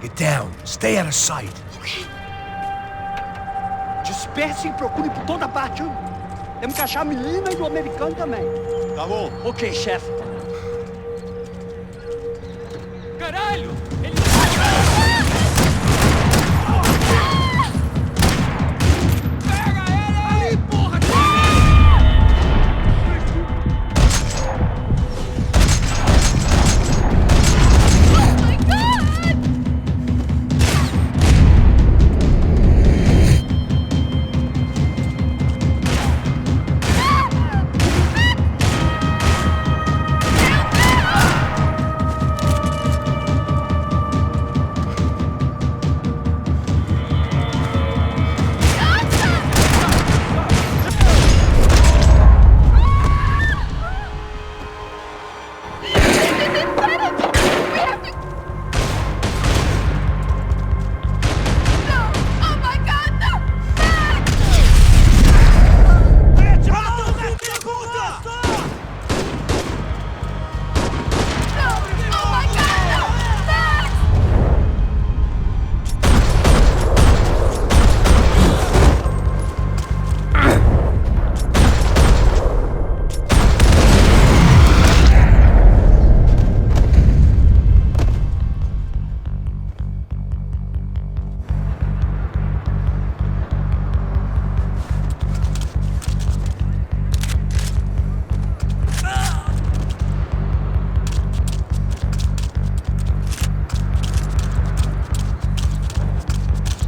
Get down. Stay out of sight. Ok. Disperse e procure por toda parte. Temos que achar a menina e o americano também. Tá bom. Ok, chefe. Caralho! Ele... Pega ele aí, porra!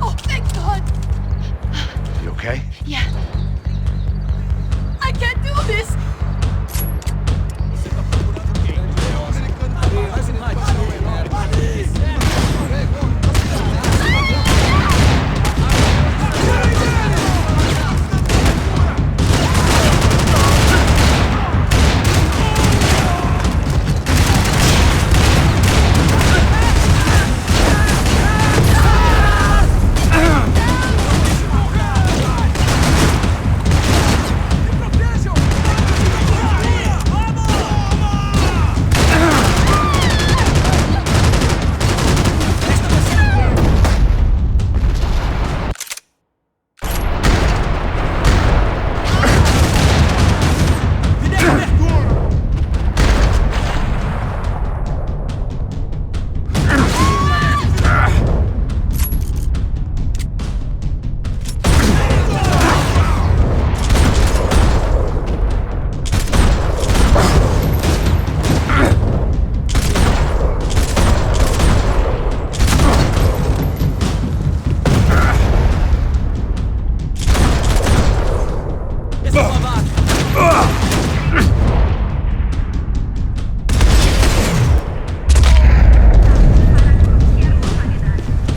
Oh my God! Okay? Yeah. I can't do this.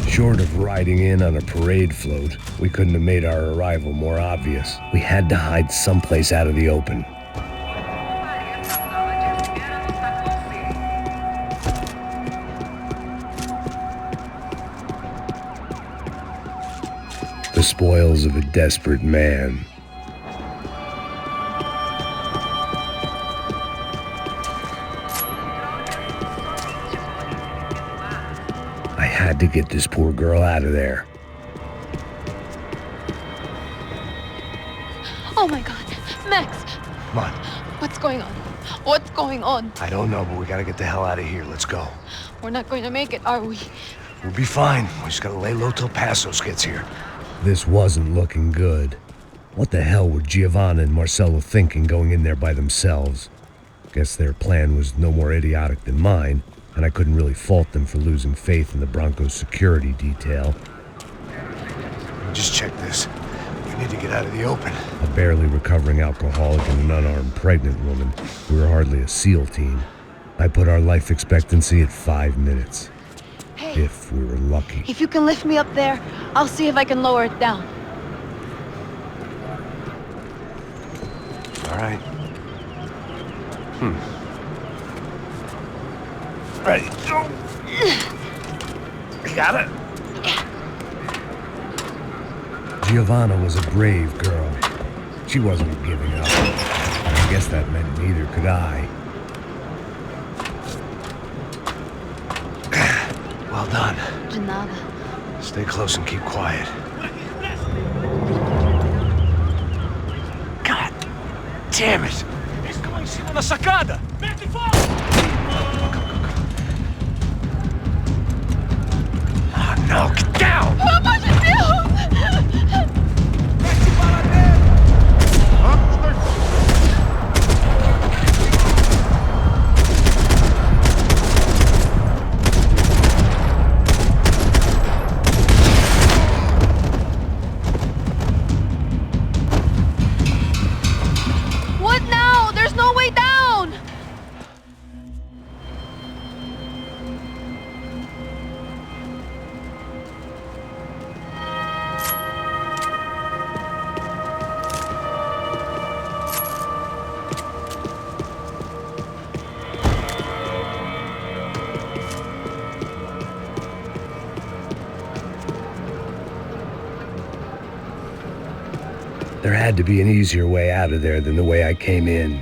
Short of riding in on a parade float, we couldn't have made our arrival more obvious. We had to hide someplace out of the open. The spoils of a desperate man. I had to get this poor girl out of there. Oh my God. Max, Come on. what's going on? What's going on? I don't know, but we gotta get the hell out of here. Let's go. We're not going to make it, are we? We'll be fine. We just gotta lay low till Passos gets here. This wasn't looking good. What the hell were Giovanna and Marcello thinking going in there by themselves? Guess their plan was no more idiotic than mine, and I couldn't really fault them for losing faith in the Broncos security detail. Just check this. We need to get out of the open. A barely recovering alcoholic and an unarmed pregnant woman. We were hardly a SEAL team. I put our life expectancy at 5 minutes. Hey, If we were lucky. if you can lift me up there, I'll see if I can lower it down. All right. Ready, go. You got it? Giovanna was a brave girl. She wasn't giving up. I guess that meant neither could I. Well, Well done. De nada. Stay close and keep quiet. God damn it! Estão em cima da sacada! Mete fogo! Oh no, get down! Pelo amor de Deus! Mete bala nele! What now? There's no way down! There had to be an easier way out of there than the way I came in.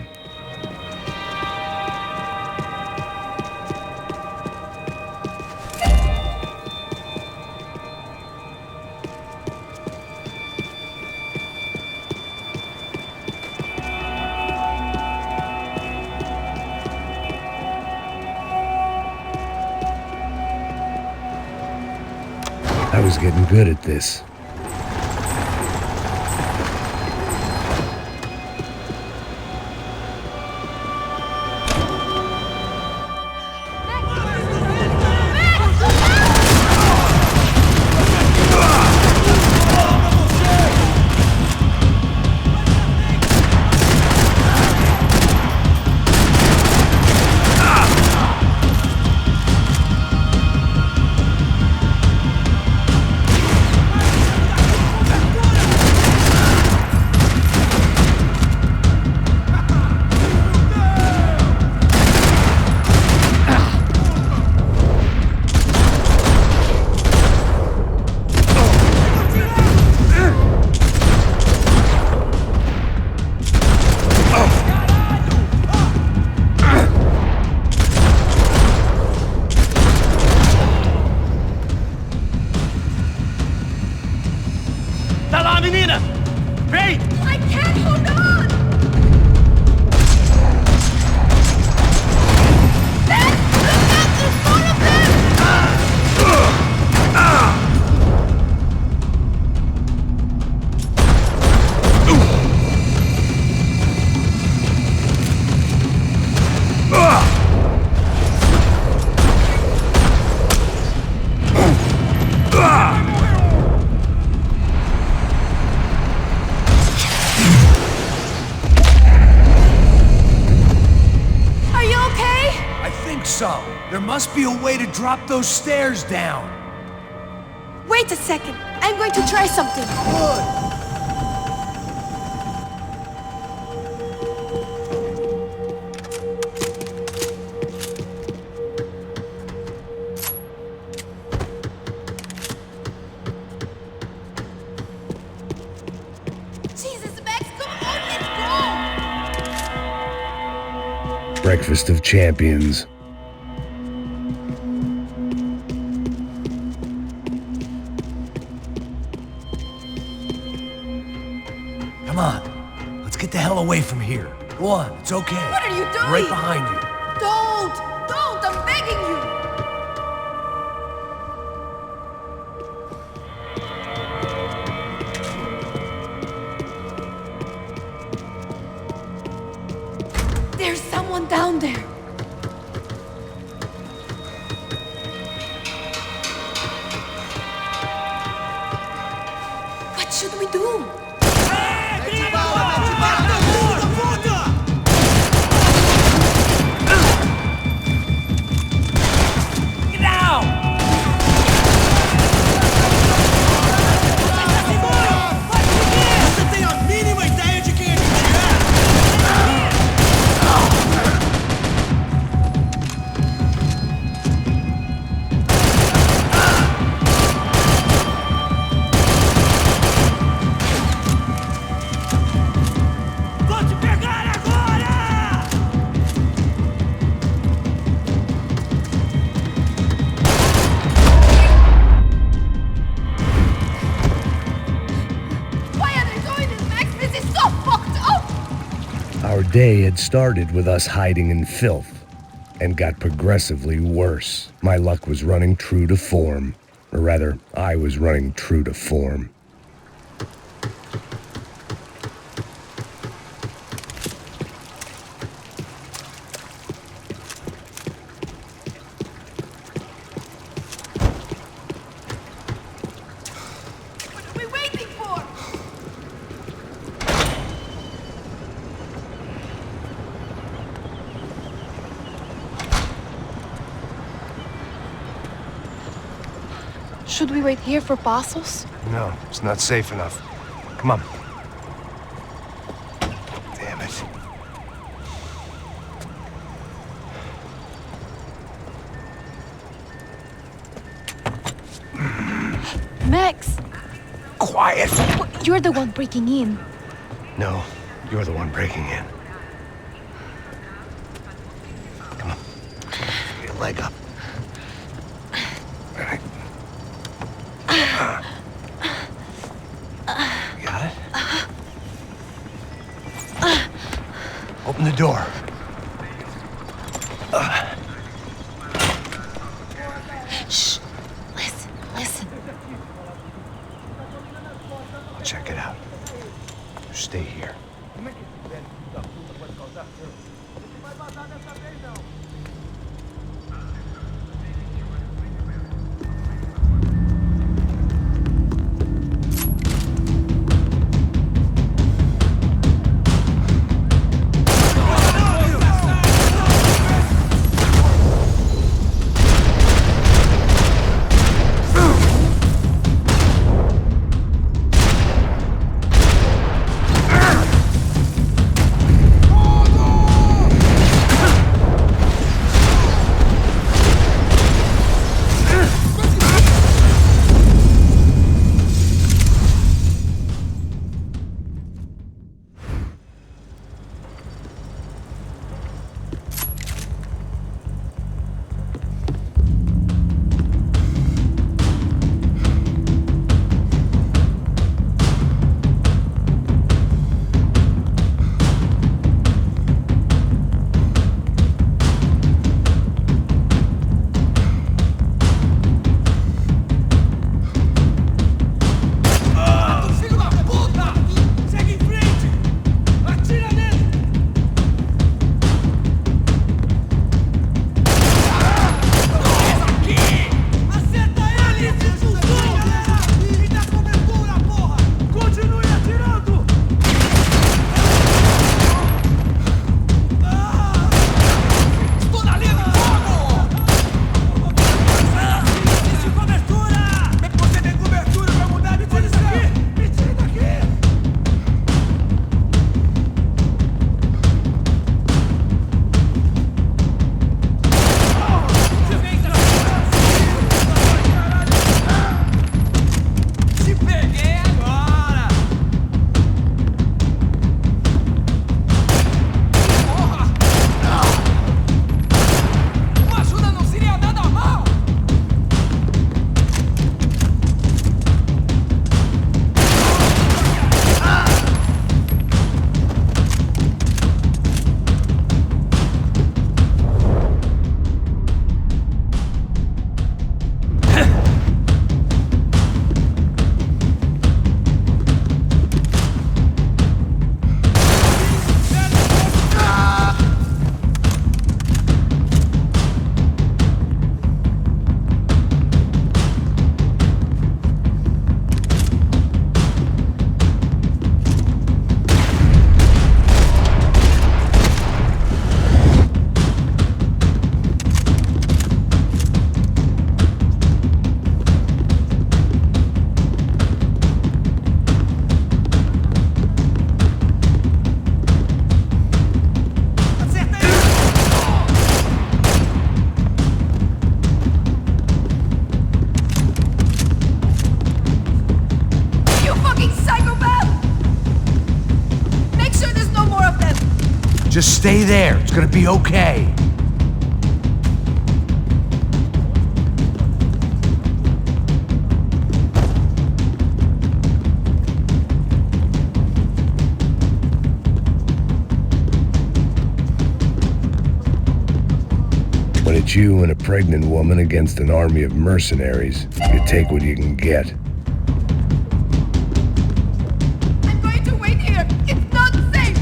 I was getting good at this. Tá lá, menina! Vem! I can't hold on! Dad, look out! There's more of them! Are you okay? I think so. There must be a way to drop those stairs down. Wait a second. I'm going to try something. Good. Jesus, Max, come on, let's go! Breakfast of champions. Come on. Let's get the hell away from here. Go on. It's okay. What are you doing? Right behind you. Don't! Don't! I'm begging you! There's someone down there. What should we do? day had started with us hiding in filth and got progressively worse. My luck was running true to form. Or rather, I was running true to form. What are we waiting for? Should we wait here for Passos? No, it's not safe enough. Come on. Damn it. Max! Quiet! You're the one breaking in. No, you're the one breaking in. Come on. Get your leg up. All right. Got it? Open the door. Shh! Listen. I'll check it out. You stay here. Just stay there. It's gonna be okay. It's you and a pregnant woman against an army of mercenaries. You take what you can get. I'm going to wait here. It's not safe.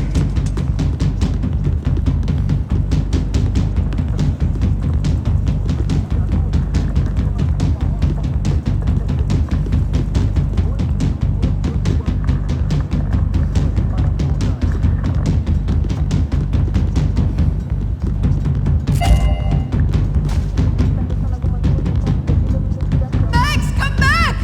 Max, come back!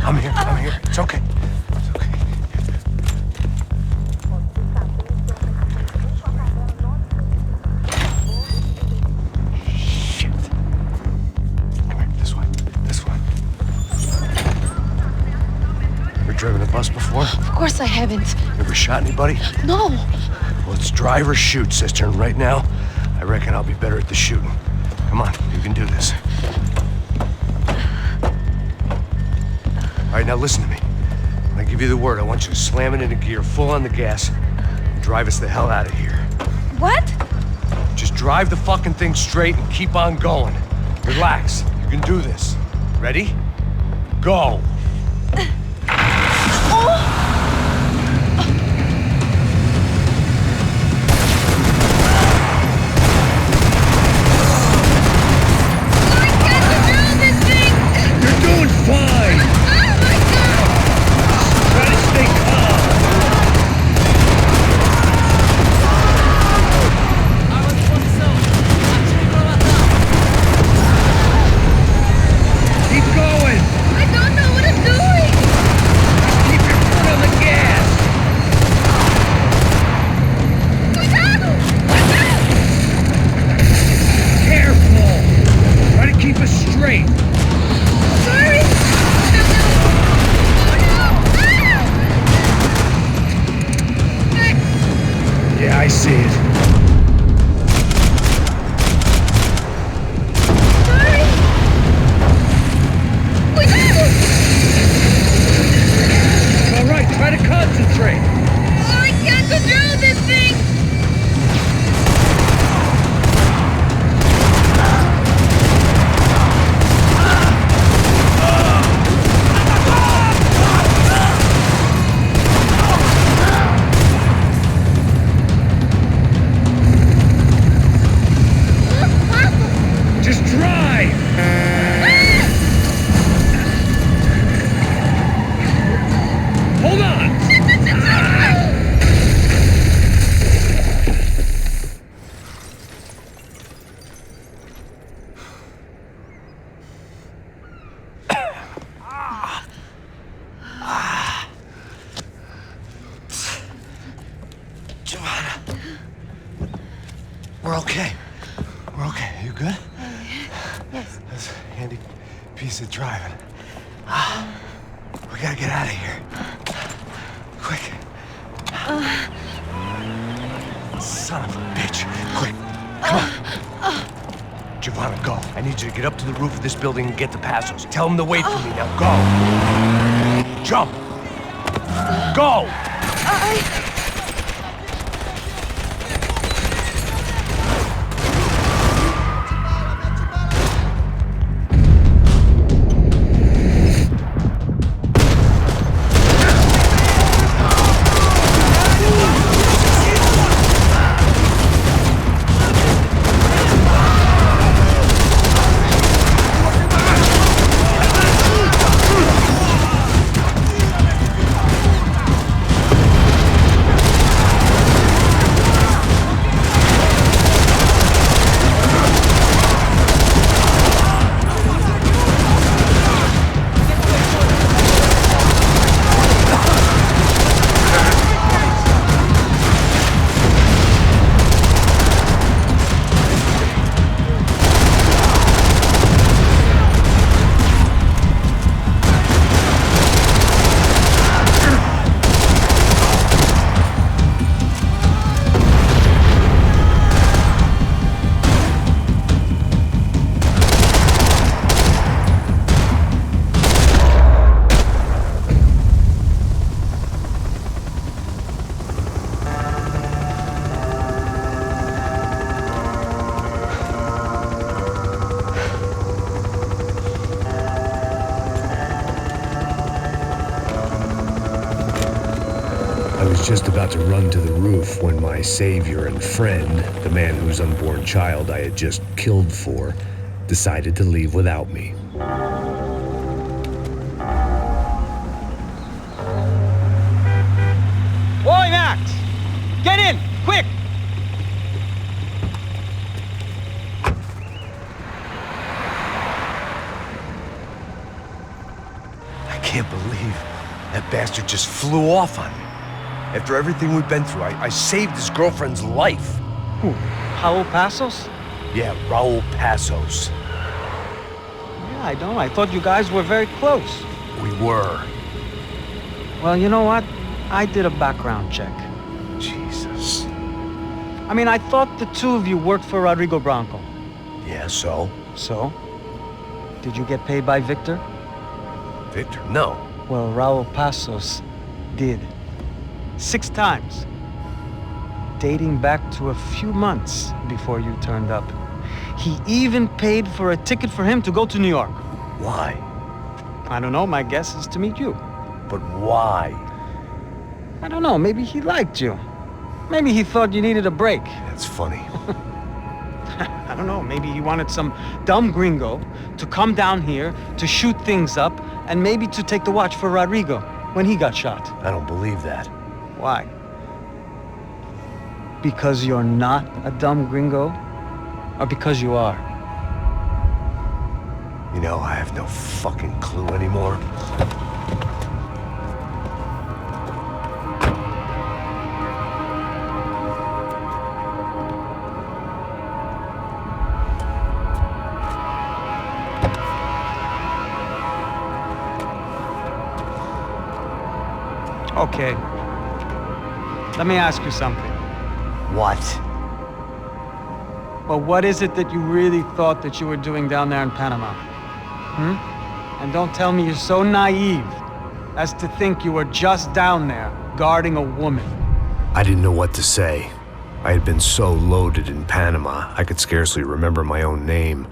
I'm here. It's okay. It's okay. Shit. Come here, this way. This way. Ever driven a bus before? Of course I haven't. Ever shot anybody? No. Well, it's drive or shoot, sister, and right now, I reckon I'll be better at the shooting. Come on, you can do this. All right, now listen to me. When I give you the word, I want you to slam it into gear, full on the gas, and drive us the hell out of here. What? Just drive the fucking thing straight and keep on going. Relax. You can do this. Ready? Go. You're doing fine. Try to stay calm. Keep going. I don't know what I'm doing. Just keep your foot on the gas. Careful. Try to keep us straight. Sorry. Yeah, I see it. Sorry. All right, try to concentrate. I can't control this thing. Just drive. Hold on. Giovanna. We're okay. We're okay. You good? Yes. That's a handy piece of driving. We gotta get out of here. Quick. Son of a bitch. Quick. Come on. Giovanna, go. I need you to get up to the roof of this building and get the Passos. Tell them to wait for me. Now go. Jump. Go. was just about to run to the roof when my savior and friend, the man whose unborn child I had just killed for, decided to leave without me. Oi, Max! Get in, quick! I can't believe that bastard just flew off on me. After everything we've been through, I saved his girlfriend's life. Who? Raul Passos? Yeah, Raul Passos. Yeah, I know. I thought you guys were very close. We were. Well, you know what? I did a background check. Jesus. I mean, I thought the two of you worked for Rodrigo Branco. Yeah, so? So? Did you get paid by Victor? Victor, no. Well, Raul Passos did. 6 times. Dating back to a few months before you turned up. He even paid for a ticket for him to go to New York. Why? I don't know, my guess is to meet you. But why? I don't know, maybe he liked you. Maybe he thought you needed a break. That's funny. I don't know, maybe he wanted some dumb gringo to come down here to shoot things up and maybe to take the watch for Rodrigo when he got shot. I don't believe that. Why? Because you're not a dumb gringo? Or because you are? You know, I have no fucking clue anymore. Okay. Let me ask you something. What? Well, what is it that you really thought that you were doing down there in Panama? And don't tell me you're so naive as to think you were just down there guarding a woman. I didn't know what to say. I had been so loaded in Panama, I could scarcely remember my own name.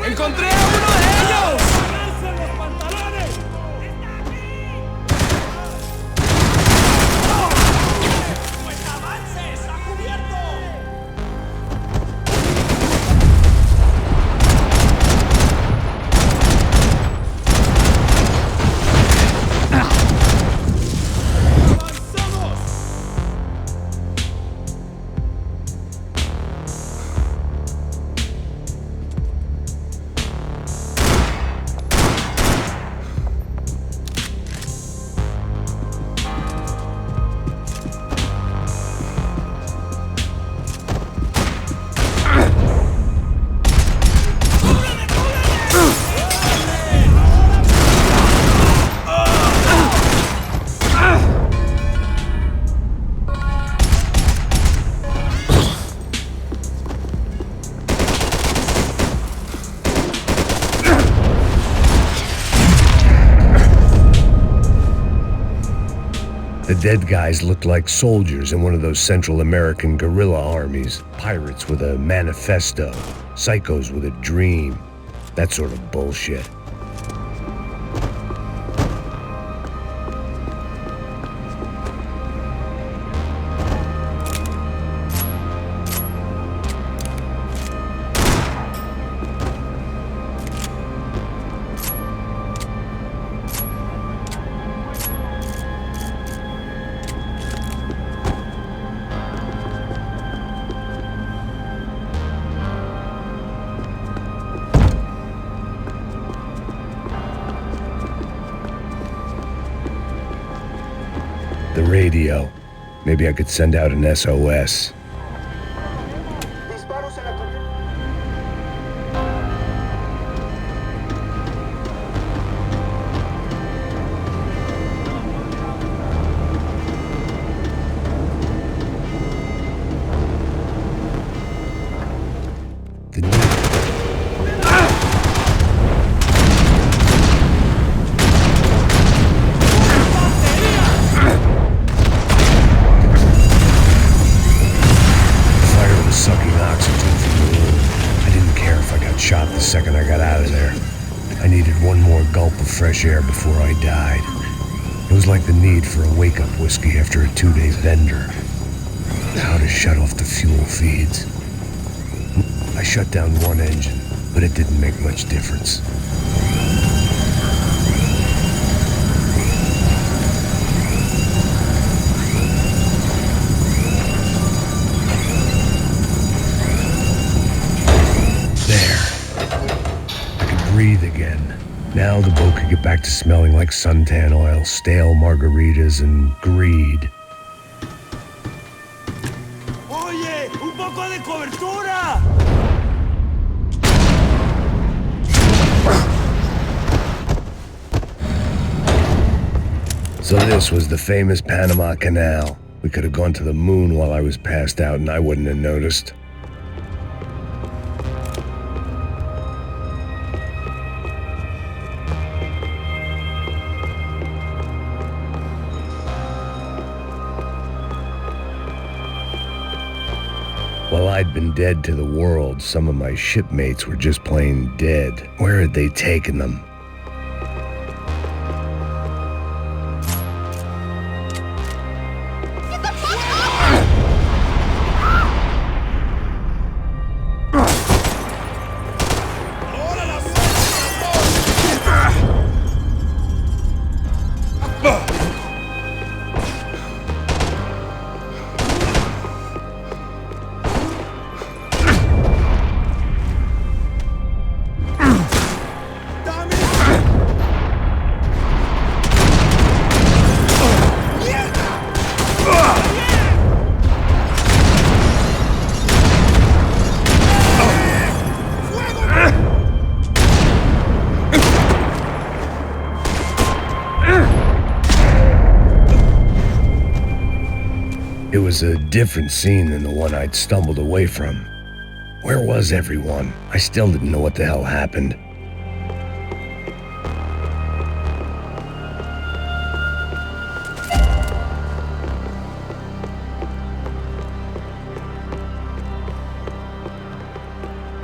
¡Encontré a uno de ellos! dead guys looked like soldiers in one of those Central American guerrilla armies. Pirates with a manifesto, psychos with a dream. That sort of bullshit. The radio. Maybe I could send out an SOS. Shot the second I got out of there. I needed one more gulp of fresh air before I died. It was like the need for a wake-up whiskey after a 2-day bender. How to shut off the fuel feeds. I shut down one engine, but it didn't make much difference. Breathe again. Now the boat could get back to smelling like suntan oil, stale margaritas, and greed. Oye, un poco de cobertura. So this was the famous Panama Canal. We could have gone to the moon while I was passed out and I wouldn't have noticed. While I'd been dead to the world, some of my shipmates were just plain dead. Where had they taken them? Get the fuck off! It was a different scene than the one I'd stumbled away from. Where was everyone? I still didn't know what the hell happened.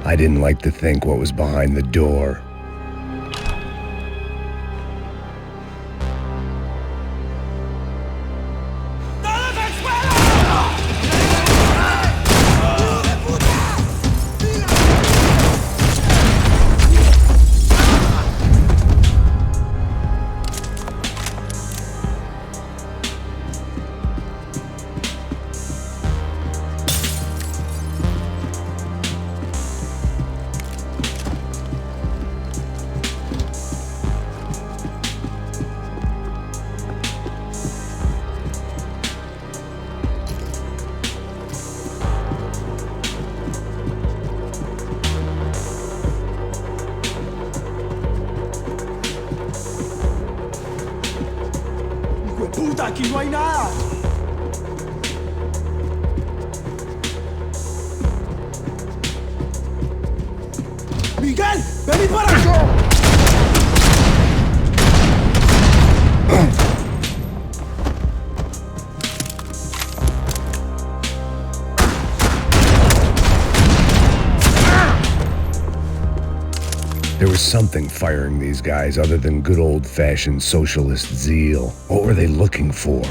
I didn't like to think what was behind the door. Puta, aquí no hay nada. Miguel, vení para acá. There was something firing these guys other than good old-fashioned socialist zeal. What were they looking for?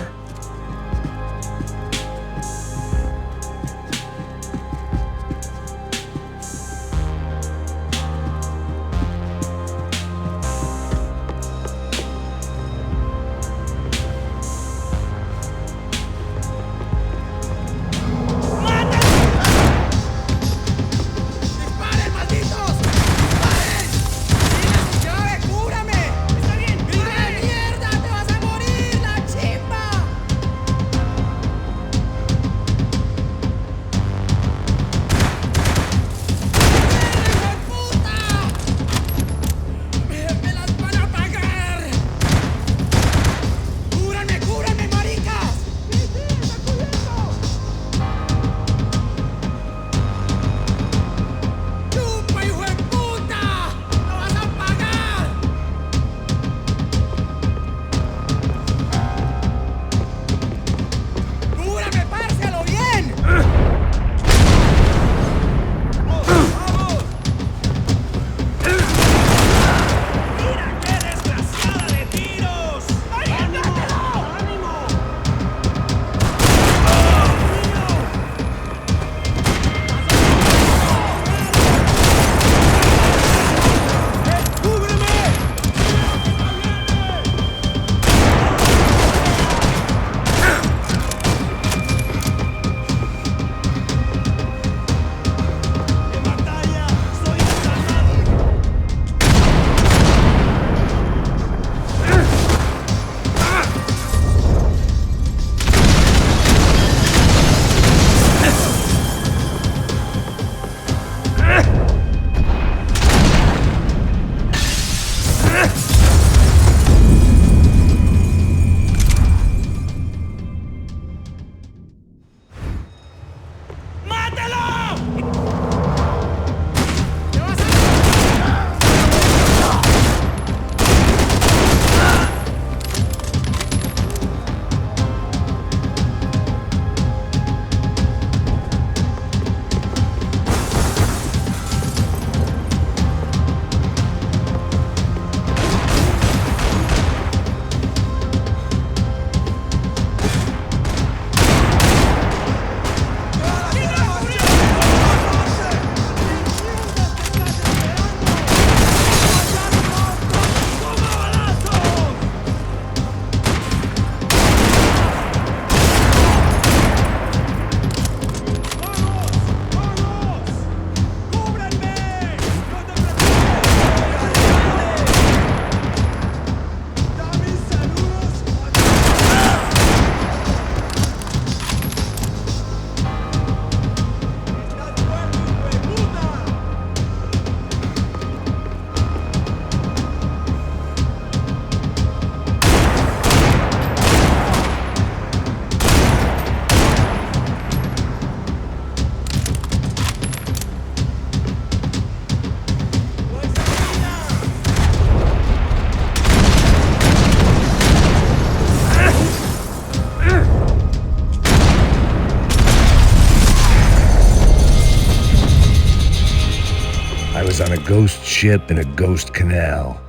was on a ghost ship in a ghost canal.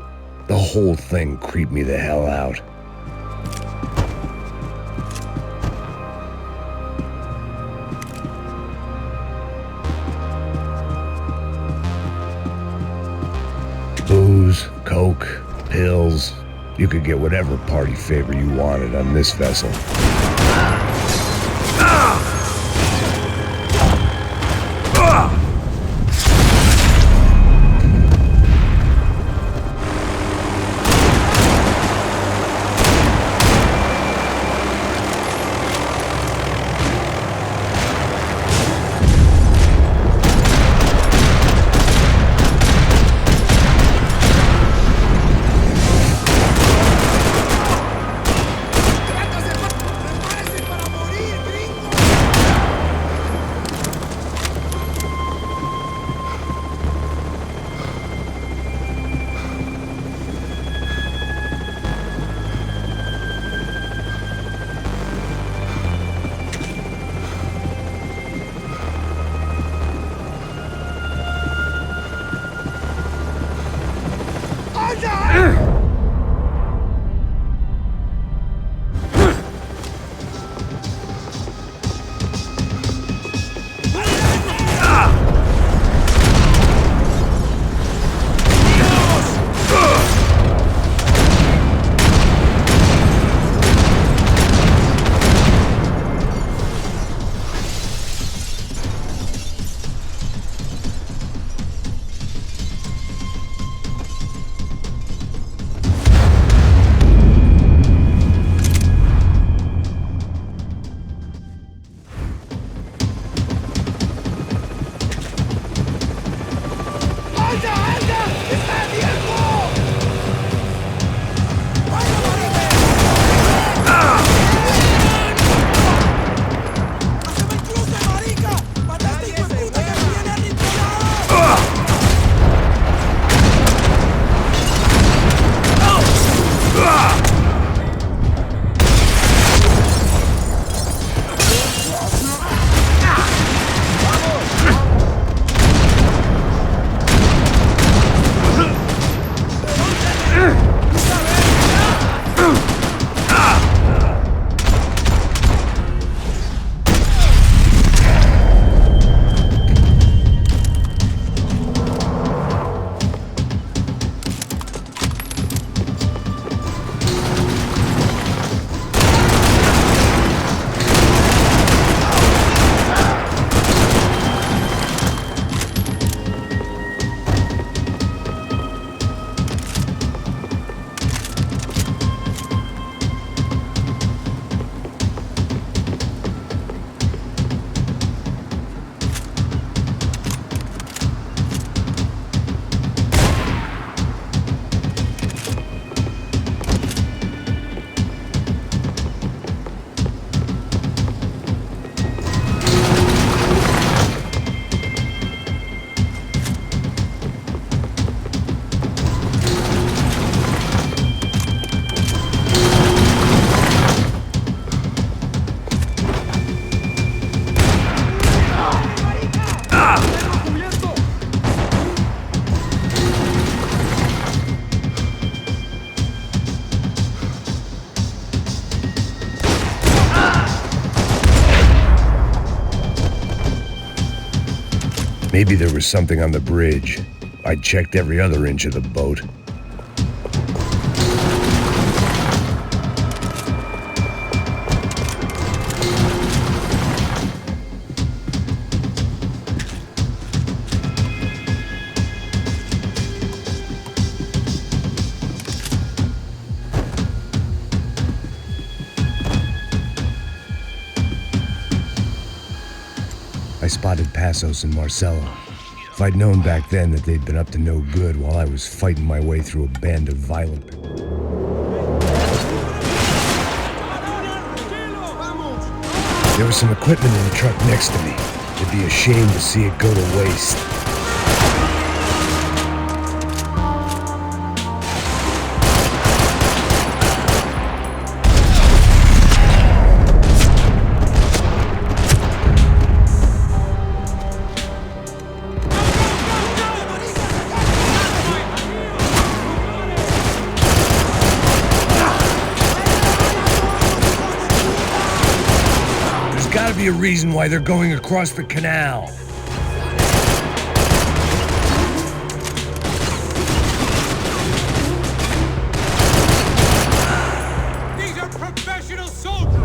The whole thing creeped me the hell out. Booze, coke, pills. You could get whatever party favor you wanted on this vessel. Maybe there was something on the bridge. I checked every other inch of the boat. I spotted Passos and Marcelo. If I'd known back then that they'd been up to no good while I was fighting my way through a band of violent... There was some equipment in the truck next to me. It'd be a shame to see it go to waste. Gotta be a reason why they're going across the canal. These are professional soldiers!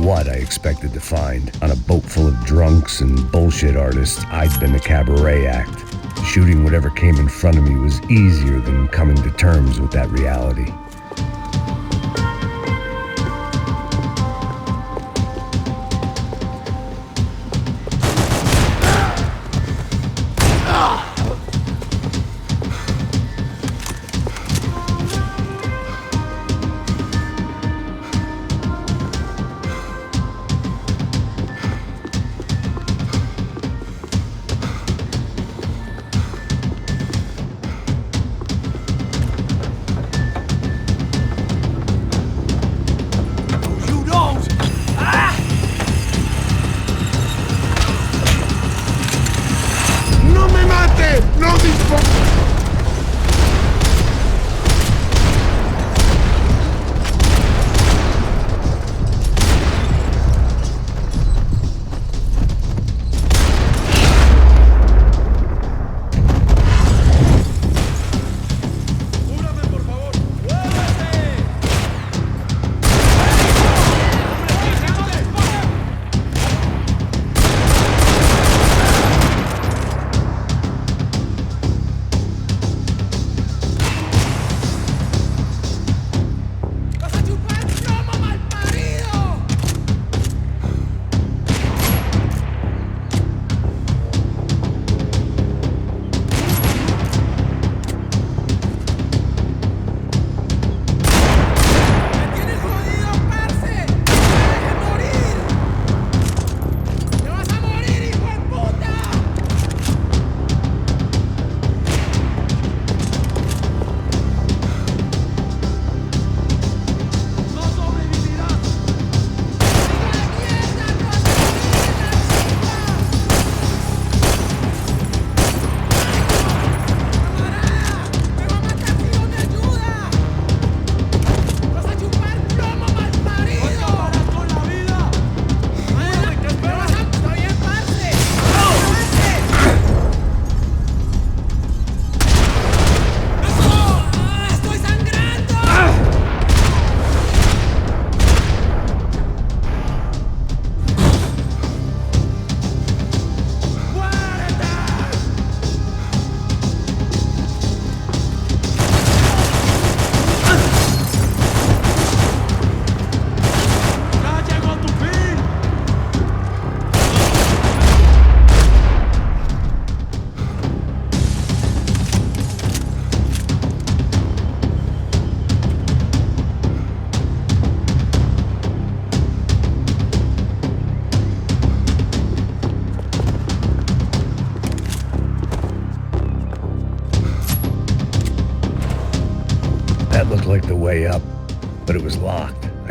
What I expected to find. On a boat full of drunks and bullshit artists, I'd been the cabaret act. Shooting whatever came in front of me was easier than coming to terms with that reality.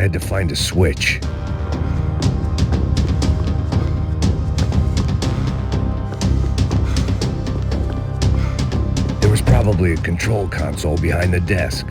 had to find a switch. There was probably a control console behind the desk.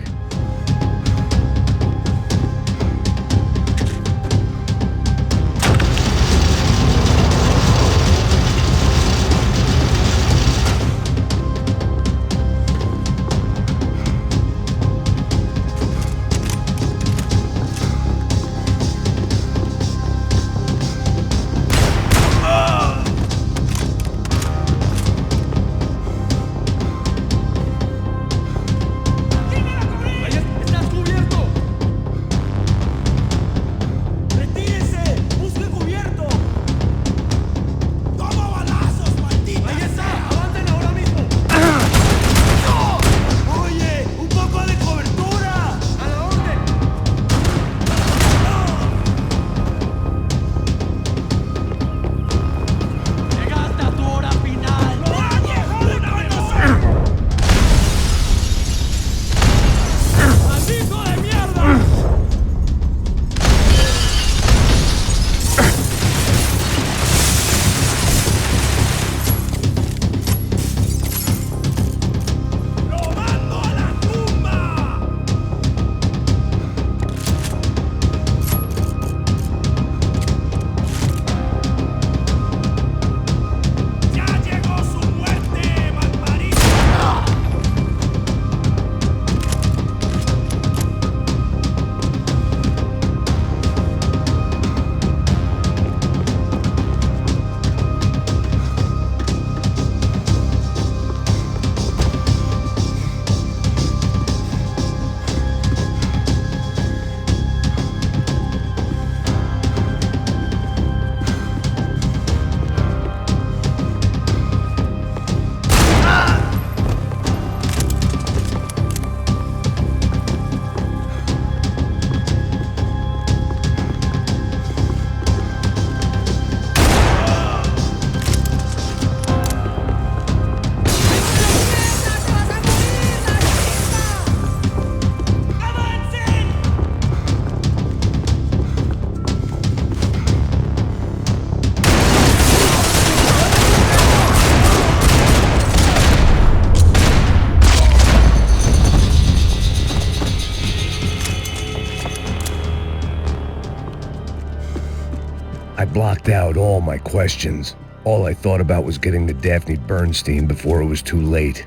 I blocked out all my questions. All I thought about was getting to Daphne Bernstein before it was too late.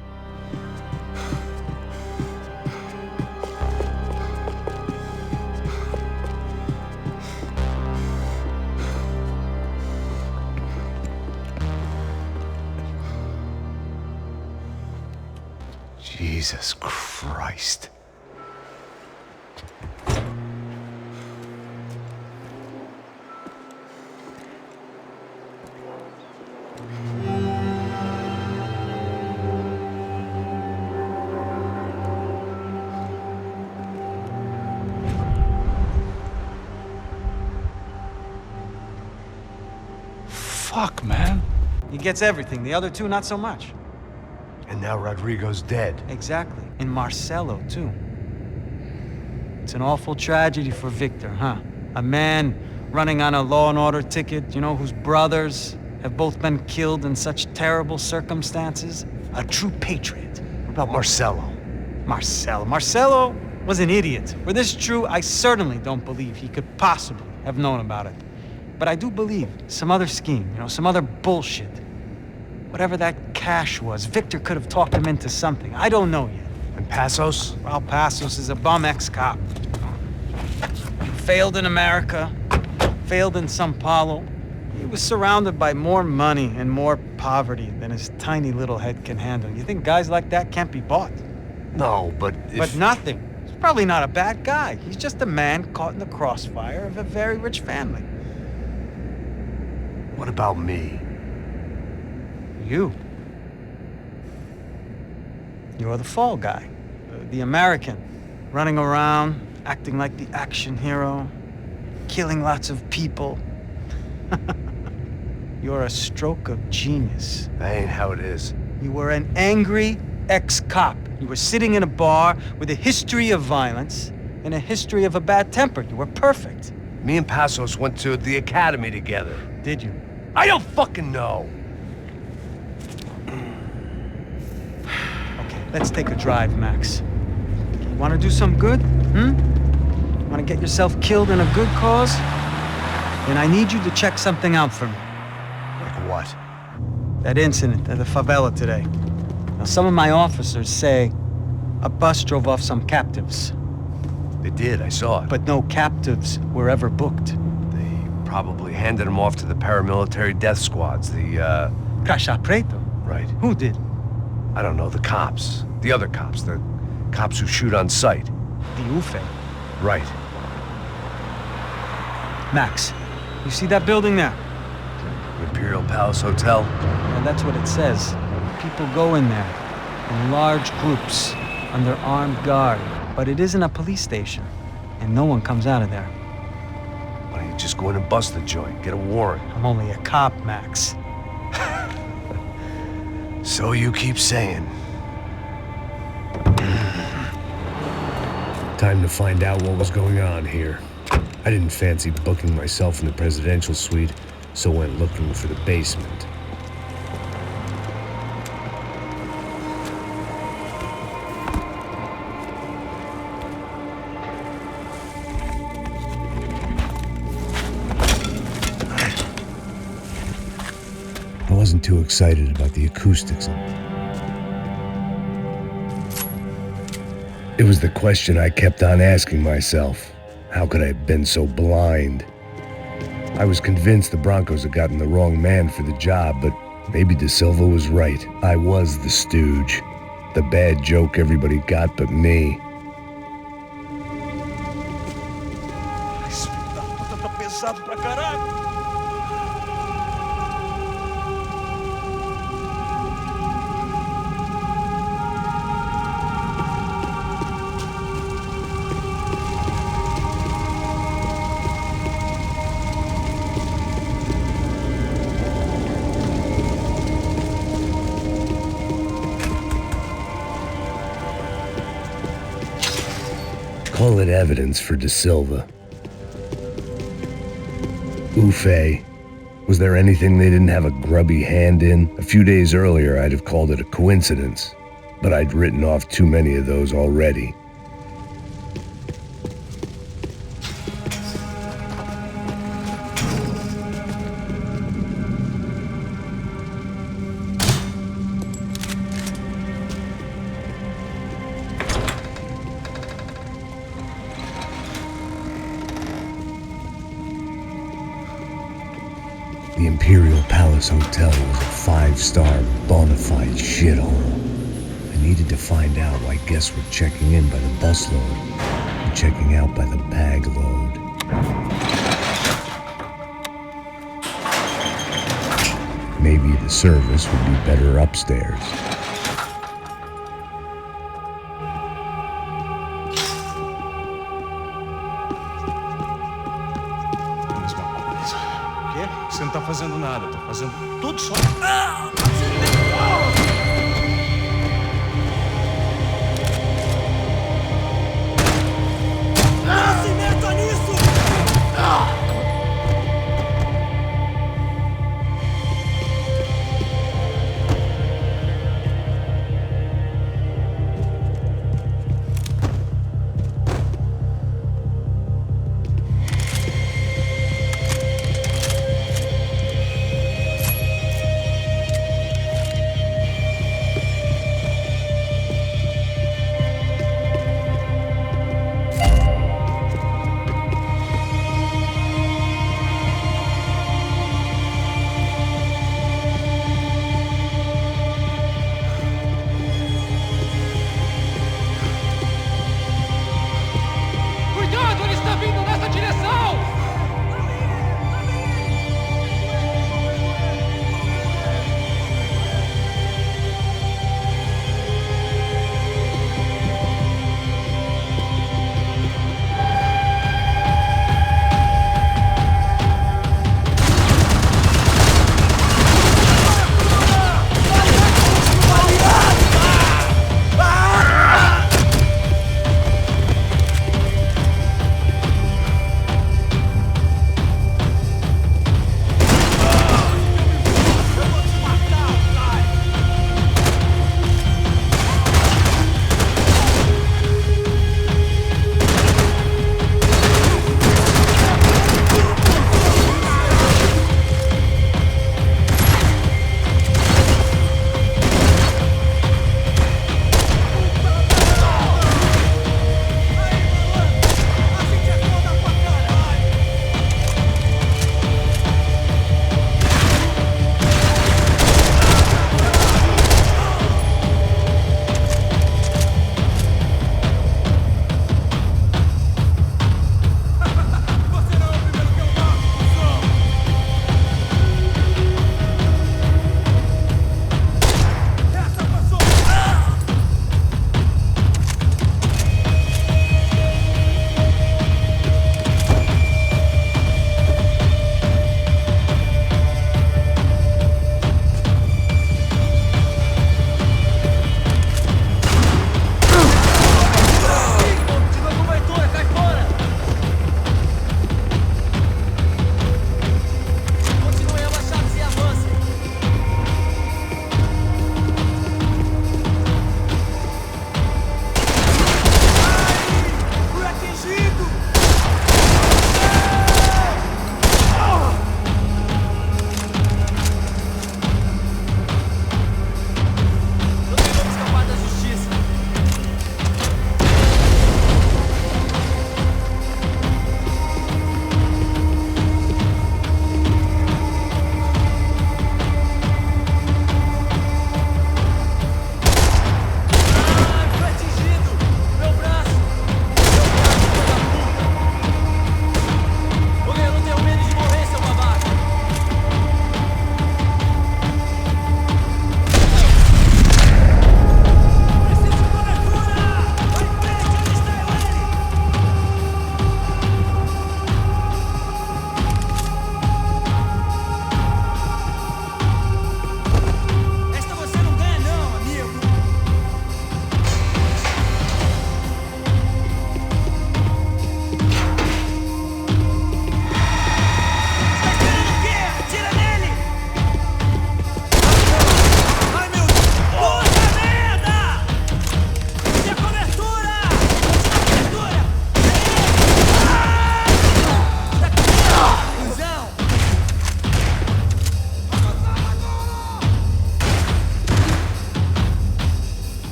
Jesus Christ. Fuck, man. He gets everything. The other two, not so much. And now Rodrigo's dead. Exactly. And Marcelo, too. It's an awful tragedy for Victor, huh? A man running on a law and order ticket, you know, whose brothers have both been killed in such terrible circumstances. A true patriot. What about Marcelo? Marcelo was an idiot. Were this true, I certainly don't believe he could possibly have known about it. But I do believe some other scheme, you know, some other bullshit. Whatever that cash was, Victor could have talked him into something. I don't know yet. And Passos? Well, Passos is a bum ex-cop. Failed in America, failed in Sao Paulo. He was surrounded by more money and more poverty than his tiny little head can handle. You think guys like that can't be bought? No, but if... But nothing. He's probably not a bad guy. He's just a man caught in the crossfire of a very rich family. What about me? You. You're the fall guy. The American. Running around, acting like the action hero. Killing lots of people. You're a stroke of genius. That ain't how it is. You were an angry ex-cop. You were sitting in a bar with a history of violence, in a history of a bad temper. You were perfect. Me and Passos went to the academy together. Did you? I don't fucking know. Okay, let's take a drive, Max. You want to do some good? Want to get yourself killed in a good cause? Then I need you to check something out for me. Like what? That incident at the favela today. Now, some of my officers say a bus drove off some captives, They did, I saw it. but no captives were ever booked. They probably handed them off to the paramilitary death squads, Caixa Preto? Right. Who did? I don't know, the cops. The other cops, the cops who shoot on sight. The UFE. Right. Max, you see that building there? Imperial Palace Hotel? And that's what it says. People go in there in large groups under armed guard. But it isn't a police station, and no one comes out of there. Why don't you just go in and bust the joint, get a warrant? I'm only a cop, Max. So you keep saying. Time to find out what was going on here. I didn't fancy booking myself in the presidential suite, so went looking for the basement. I wasn't too excited about the acoustics. It was the question I kept on asking myself. How could I have been so blind? I was convinced the Broncos had gotten the wrong man for the job, but maybe De Silva was right. I was the stooge. The bad joke everybody got but me. Esse filho da puta tá pesado pra caralho. Call it evidence for De Silva. Ufe. Was there anything they didn't have a grubby hand in? A few days earlier, I'd have called it a coincidence, but I'd written off too many of those already. The Imperial Palace Hotel was a five-star, bona fide shithole. I needed to find out why guests were checking in by the busload and checking out by the bag load. Maybe the service would be better upstairs. Você não tá fazendo nada, tô fazendo tudo só. Não se meta nisso!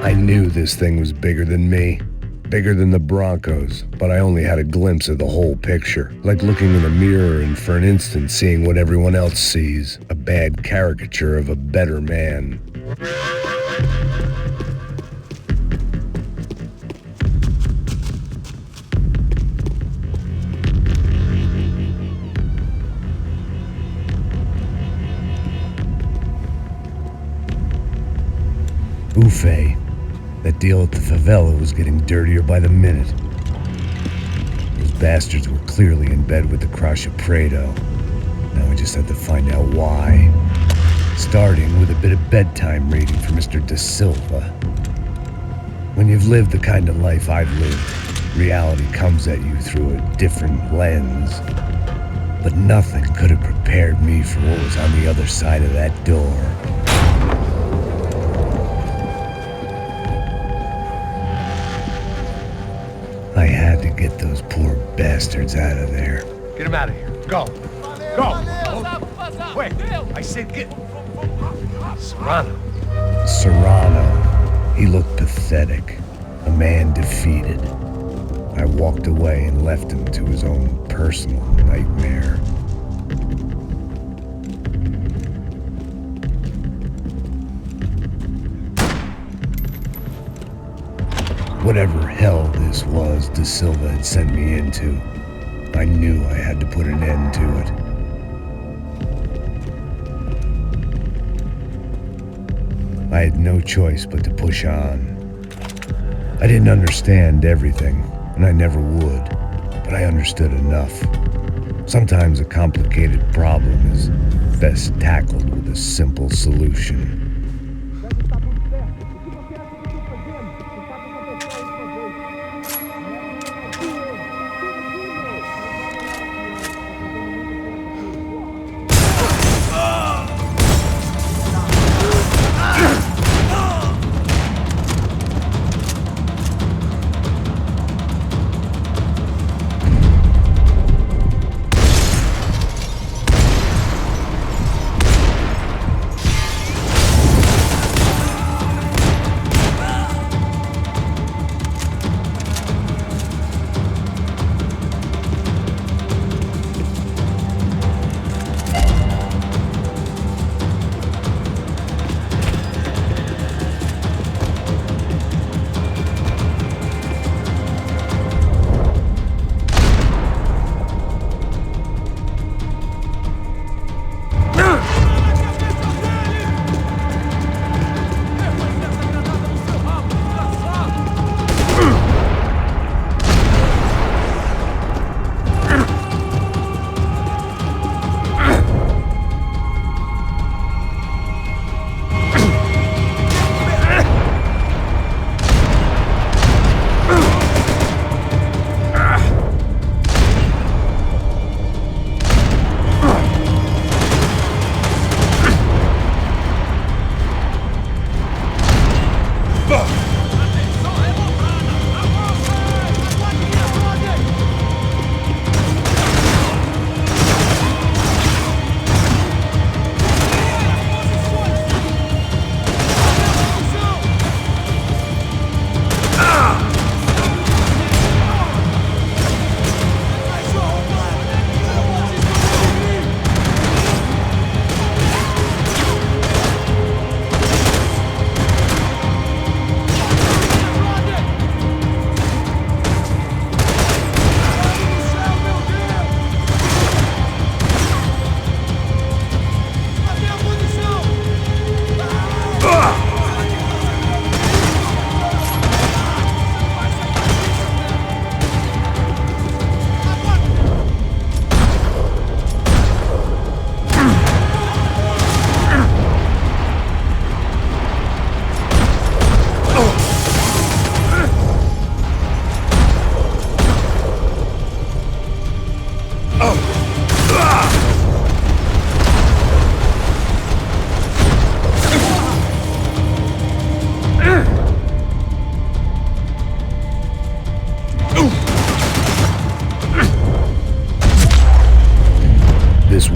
I knew this thing was bigger than me, bigger than the Broncos, but I only had a glimpse of the whole picture, like looking in a mirror and for an instant seeing what everyone else sees, a bad caricature of a better man. Ufe. That deal at the favela was getting dirtier by the minute. Those bastards were clearly in bed with the Crusher Prado. Now we just had to find out why. Starting with a bit of bedtime reading for Mr. De Silva. When you've lived the kind of life I've lived, reality comes at you through a different lens. But nothing could have prepared me for what was on the other side of that door. I had to get those poor bastards out of there. Get him out of here. Go. Go. Wait. I said get... Serrano. Serrano. He looked pathetic. A man defeated. I walked away and left him to his own personal nightmare. Whatever hell this was De Silva had sent me into, I knew I had to put an end to it. I had no choice but to push on. I didn't understand everything, and I never would, but I understood enough. Sometimes a complicated problem is best tackled with a simple solution.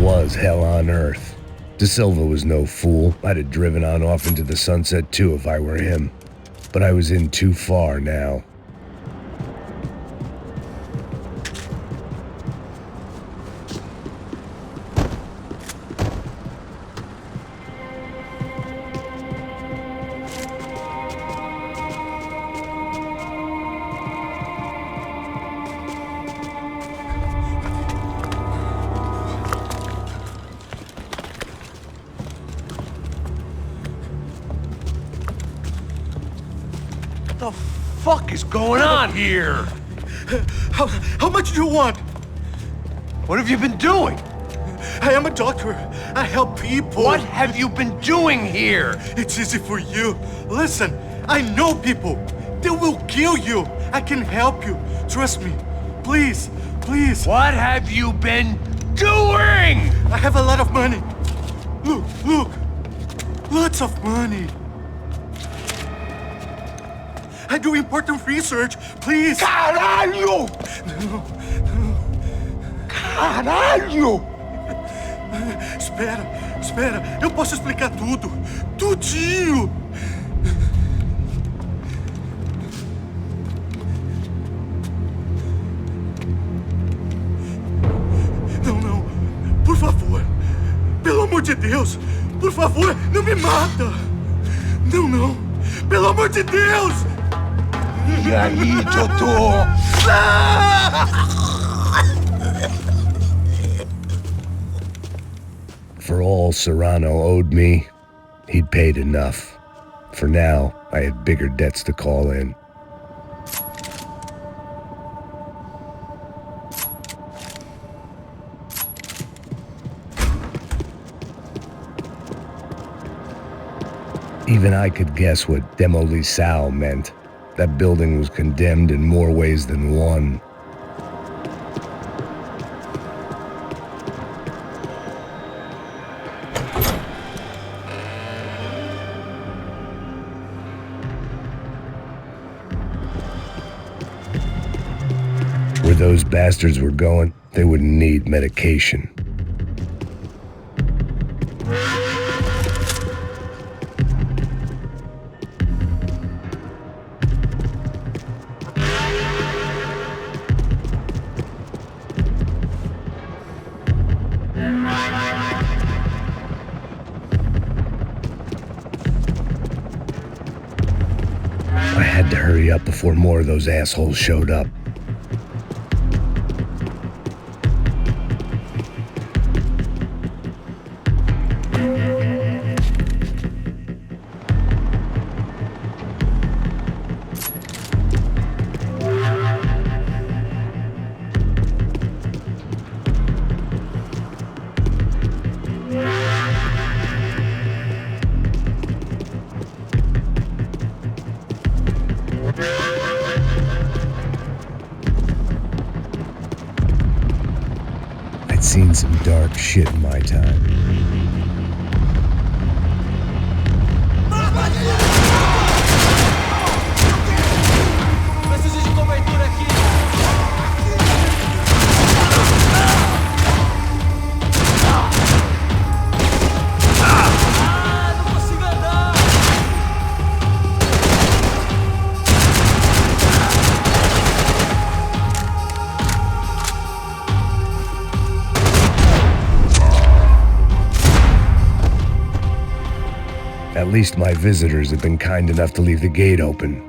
Was hell on earth. De Silva was no fool. I'd have driven on off into the sunset too if I were him. but I was in too far now. What the fuck is going on here? How much do you want? What have you been doing? I am a doctor. I help people. What have you been doing here? It's easy for you. Listen, I know people. They will kill you. I can help you. Trust me. Please, please. What have you been doing? I have a lot of money. Look, look. Lots of money. I do important research. Please. Caralho! Caralho! Espera, espera. Eu posso explicar tudo. Tudinho. Não, não. Por favor. Pelo amor de Deus. Por favor, não me mata. Não, não. Pelo amor de Deus. E aí, doutor? For all Serrano owed me, he'd paid enough. For now, I had bigger debts to call in. Even I could guess what demolisal meant. That building was condemned in more ways than one. Where those bastards were going, they wouldn't need medication. I had to hurry up before more of those assholes showed up. I'd seen some dark shit in my time. Preciso de cobertura aqui. Não consigo andar. At least my visitors have been kind enough to leave the gate open.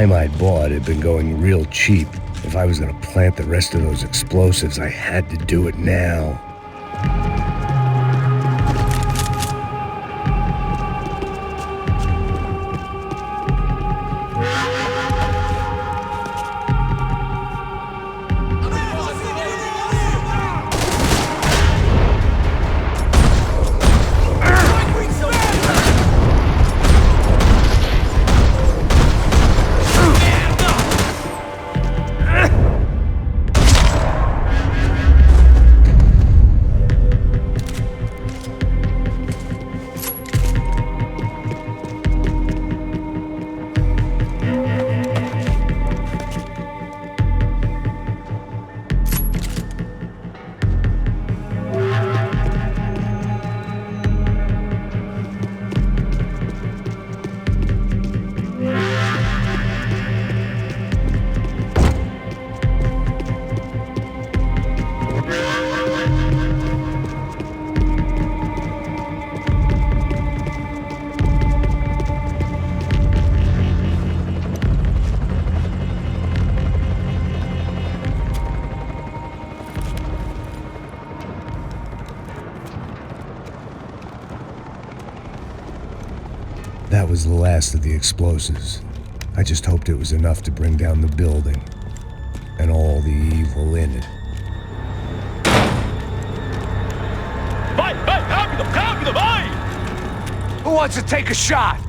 time I'd bought had been going real cheap. If I was gonna plant the rest of those explosives, I had to do it now. That was the last of the explosives. I just hoped it was enough to bring down the building and all the evil in it. Vai, vai, rápido, rápido, vai! Who wants to take a shot?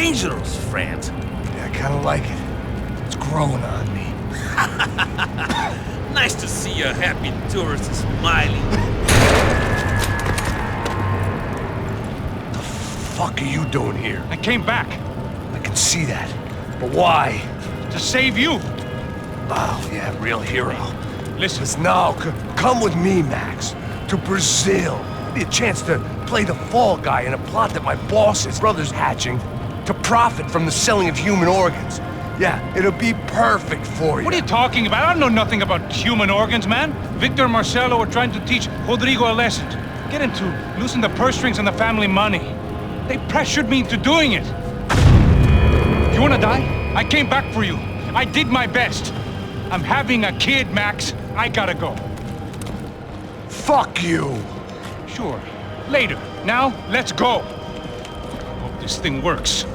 dangerous, friend. Yeah, I kinda like it. It's growing on me. Nice to see a happy tourist smiling. The fuck are you doing here? I came back I can see that. But why? to save you. Oh, yeah, real hero. Listen, Listen, no, come with me, Max. To Brazil. Be a chance to play the fall guy in a plot that my boss's brother's hatching to profit from the selling of human organs. Yeah, it'll be perfect for you. What are you talking about? I don't know nothing about human organs, man. Victor and Marcelo were trying to teach Rodrigo a lesson. Get him to loosen the purse strings on the family money. They pressured me into doing it. You wanna die? I came back for you. I did my best. I'm having a kid, Max. I gotta go. Fuck you! Sure. Later. Now, let's go. Hope this thing works.